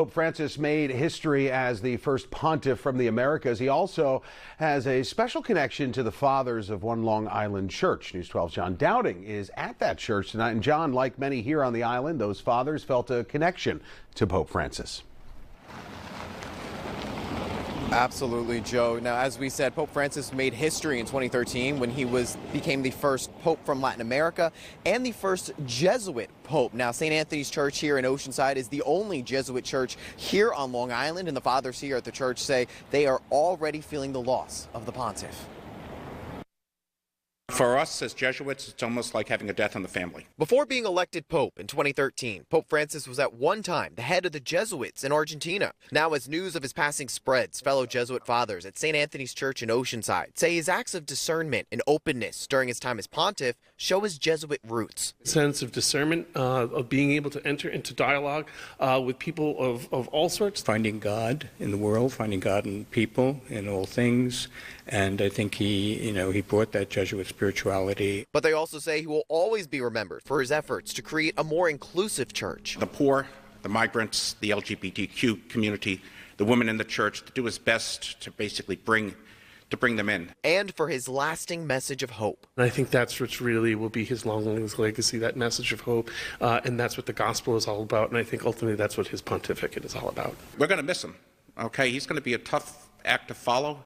Pope Francis made history as the first pontiff from the Americas. He also has a special connection to the fathers of one Long Island church. News 12's John Dowding is at that church tonight. And John, like many here on the island, those fathers felt a connection to Pope Francis. Absolutely, Joe. Now, as we said, Pope Francis made history in 2013 when he became the first pope from Latin America and the first Jesuit pope. Now, St. Anthony's Church here in Oceanside is the only Jesuit church here on Long Island, and the fathers here at the church say they are already feeling the loss of the pontiff. For us as Jesuits, it's almost like having a death in the family. Before being elected pope in 2013, Pope Francis was at one time the head of the Jesuits in Argentina. Now, as news of his passing spreads, fellow Jesuit fathers at St. Anthony's Church in Oceanside say his acts of discernment and openness during his time as pontiff show his Jesuit roots. Sense of discernment, of being able to enter into dialogue with people of all sorts. Finding God in the world, finding God in people, in all things. And I think he brought that Jesuit spirituality. But they also say he will always be remembered for his efforts to create a more inclusive church. The poor, the migrants, the LGBTQ community, the women in the church, to do his best to basically bring them in. And for his lasting message of hope. And I think that's what really will be his long legacy, that message of hope. And that's what the gospel is all about. And I think ultimately that's what his pontificate is all about. We're going to miss him, okay? He's going to be a tough act to follow.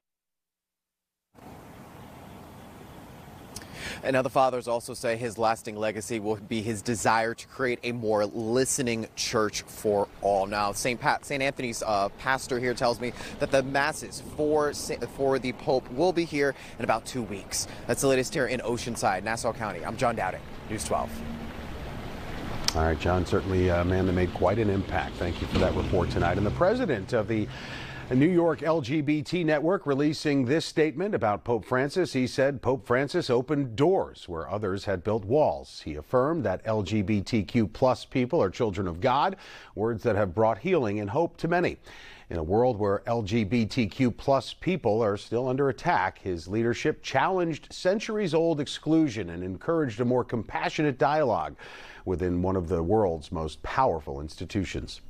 And now the fathers also say his lasting legacy will be his desire to create a more listening church for all. Now, St. Anthony's pastor here tells me that the masses for the Pope will be here in about 2 weeks. That's the latest here in Oceanside, Nassau County. I'm John Dowding, News 12. All right, John, certainly a man that made quite an impact. Thank you for that report tonight. And the president of the New York LGBT network releasing this statement about Pope Francis. He said Pope Francis opened doors where others had built walls. He affirmed that LGBTQ plus people are children of God, words that have brought healing and hope to many. In a world where LGBTQ plus people are still under attack, his leadership challenged centuries-old exclusion and encouraged a more compassionate dialogue within one of the world's most powerful institutions.